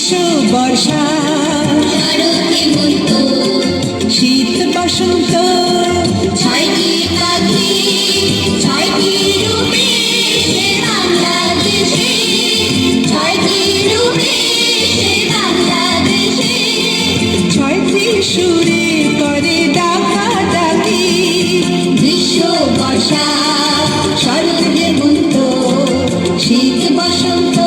গ্রীষ্ম বর্ষা শীত বসন্ত ছয়টি পাখি ছয়টি রূপে সে বাংলাদেশে, ছয়টি রূপে সে বাংলাদেশে, ছয়টি সুরে করে ডাকাডাকি। গ্রীষ্ম বর্ষা শরৎ হেমন্ত শীত বসন্ত।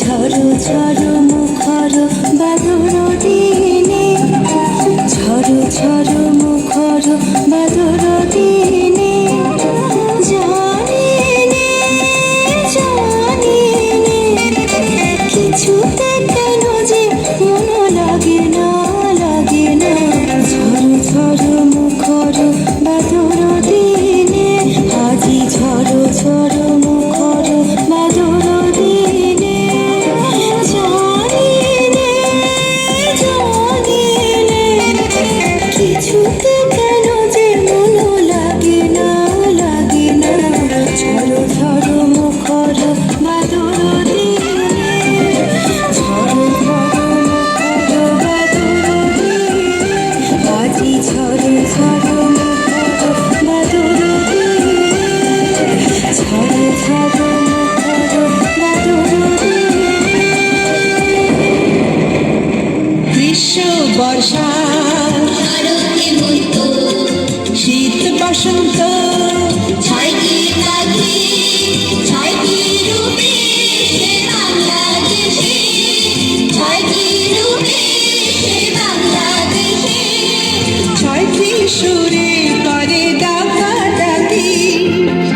ঝড়ো ঝড়ো মুখর বাদর দিনে, ঝড়ো ঝড়ো মুখর বাদর দিনে, জানি নে জানি নে কিছুতে কেন যে মন লাগে না লাগে না। ঝড়ো ঝড়ো মুখর বাদর দিনে, আজি ঝড়ো ঝড়ো মুখর বাদর দিনে, কিছুতে কেন যে মন লাগে না লাগে না। ঝড়ো ঝড়ো মুখর বাদর দিনে, ঝড়ো ঝড়ো মুখর বাদর দিনে, আজি ঝড়ো ঝড়ো মুখর বাদর দিনে, ঝড়ো ঝড়ো মুখর বাদর দিনে। গ্রীষ্ম বর্ষা শীত বসন্ত ছয়টি পাখি ছয়টি রূপে সে বাংলাদেশে, ছয়টি রূপে সে বাংলাদেশে, ছয়টি সুরে করে ডাকাডাকি।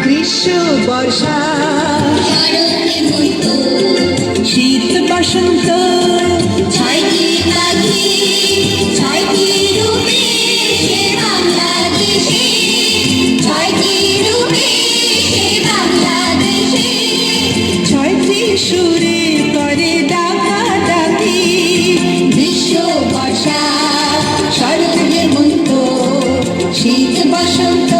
গ্রীষ্ম বর্ষা শরৎ হেমন্ত শীত বসন্ত ছয়টি পাখি ছয়টি রূপে সে বাংলাদেশে, ছয়টি রূপে সে বাংলাদেশে, ছয়টি সুরে করে ডাকাডাকি। গ্রীষ্ম বর্ষা শরৎ হেমন্ত শীত বসন্ত।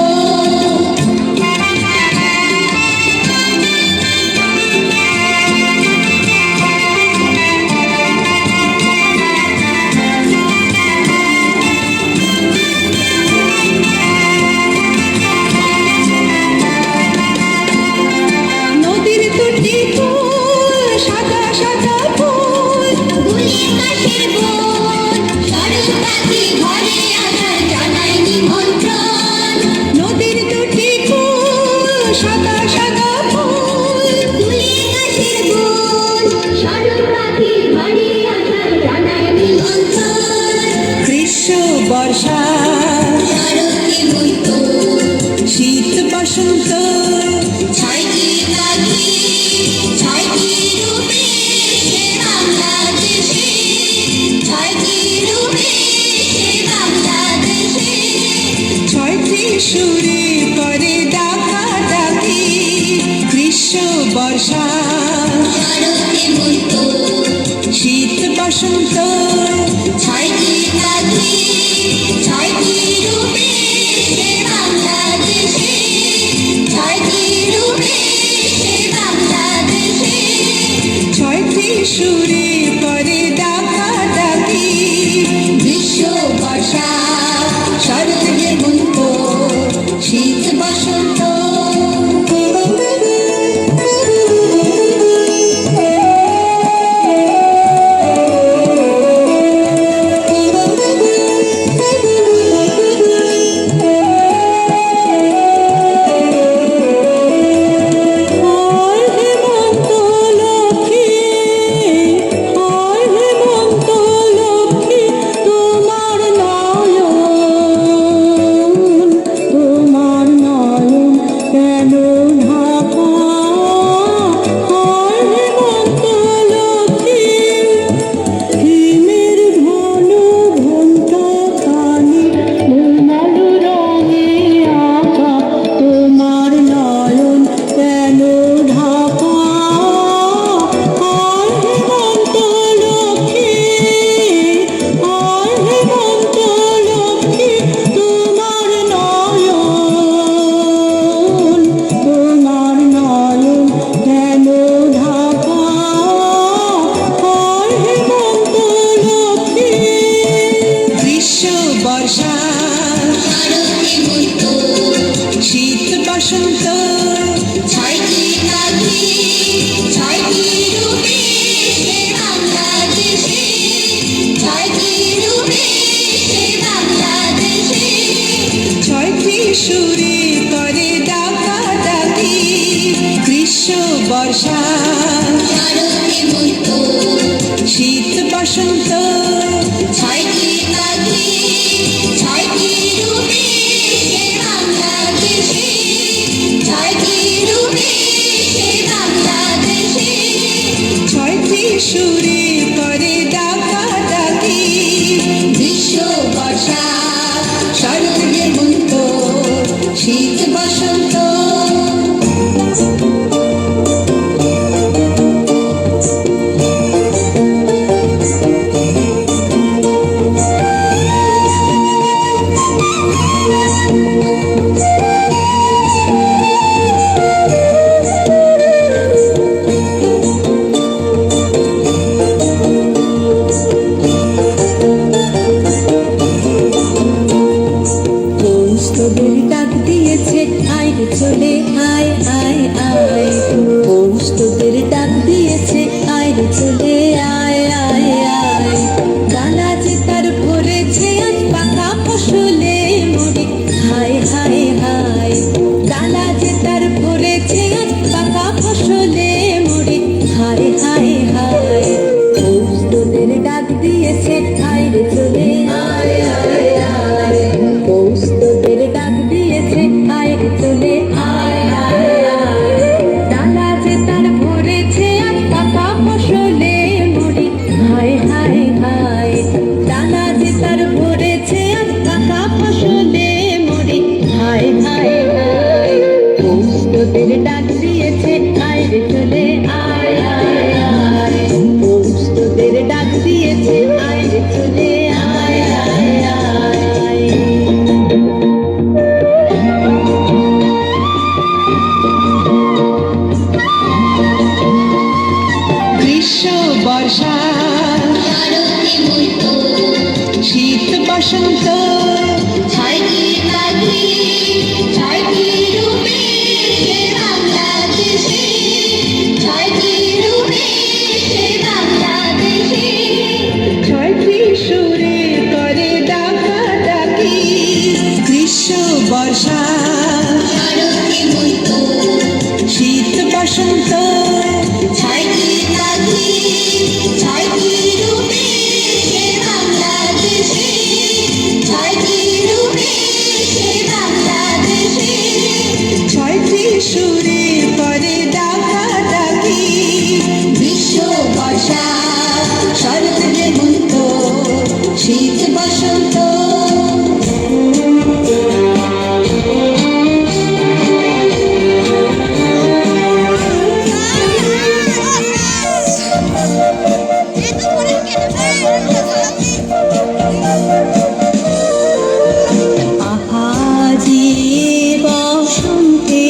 নদীর দুটি ফুল সাদা সাদা ফুল, গুলির কাশের বোন শরৎ পাখি ঘরে আসার জানাই নিমন্ত্রণ। নদীর দুটি ফুল সাদা সাদা ফুল, গুলির কাশের বোন শরৎ পাখি ঘরে আসার জানাই নিমন্ত্রণ। গ্রীষ্ম বর্ষা শরৎ হেমন্ত শীত বসন্ত ছয়টি পাখি ছয়টি রূপে সে বাংলাদেশে, ছয়টি রূপে সে বাংলাদেশে, ছয়টি সুরে করে ডাকাডাকি। গ্রীষ্ম বর্ষা শরৎ হেমন্ত শীত বসন্ত ছয়টি পাখি ছয়টি রূপে সে বাংলাদেশে, ছয়টি রূপে সে বাংলাদেশে, ছয়টি সুরে করে ডাকাডাকি। গ্রীষ্ম বর্ষা শরৎ হেমন্ত শীত বসন্ত। বসন্ত ছয়টি পাখি ছয়টি রূপে সে বাংলাদেশে ছয়টি রূপে সে বাংলাদেশে ছয়টি সুরে করে ডাকাডাকি গ্রীষ্ম বর্ষা শরৎ হেমন্ত শীত বসন্ত ছয়টি পাখি ছয়টি রূপে সে বাংলাদেশে ছয়টি রূপে সে বাংলাদেশে ছয়টি সুরে করে ডাকাডাকি গ্রীষ্ম বর্ষা শরৎ হেমন্ত শীত বসন্ত তোদের ডাক দিয়েছে আয় রে চলে আয় আয় আয় পৌষ তোদের ডাক দিয়েছে আয় রে চলে আয় আয় আয় ডালা যে তার ভরেছে আজ পাকা ফসলে মুড়ি হায় হায় হায় ডালা যে তার ভরেছে আজ পাকা ফসলে মুড়ি হায় হায় হায় পৌষ তোদের ডাক দিয়েছে আয় রে চলে আয় আয় আয় পৌষ তোদের ডাক দিয়েছে আয় রে চলে আয় আয় আয় ডালা যে তার ভরেছে আজ পাকা ফসলে মুড়ি হায় হায় হায় ডালা যে তার ভরেছে আজ পাকা ফসলে মুড়ি হায় হায় হায় পৌষ তোদের ডাক দিয়েছে আয় রে চলে আয় আয় আয় পৌষ তোদের ডাক দিয়েছে আয় রে চলে আয় আয় আয় গ্রীষ্ম বর্ষা শরৎ হেমন্ত শীত বসন্ত ছয়টি পাখি ছয়টি রূপে সে বাংলাদেশে ছয়টি রূপে সে বাংলাদেশে ছয়টি সুরে করে ডাকাডাকি গ্রীষ্ম বর্ষা শরৎ হেমন্ত শীত বসন্ত ছয়টি পাখি ছয়টি রূপে সে বাংলাদেশে ছয়টি রূপে সে বাংলাদেশে ছয়টি সুরে করে ডাকাডাকি গ্রীষ্ম বর্ষা শরৎ হেমন্ত শীত বসন্ত আহা যে বসন্তে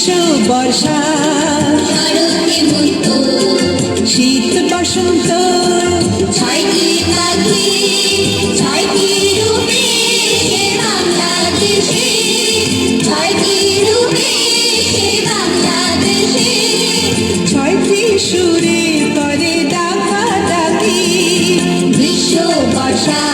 গ্রীষ্ম বর্ষা শরৎ হেমন্ত শীত বসন্ত ছয়টি পাখি ছয়টি রূপে বাংলাদেশে ছয়টি রূপে বাংলাদেশে ছয়টি সুরে করে ডাকা ডাকি গ্রীষ্ম বর্ষা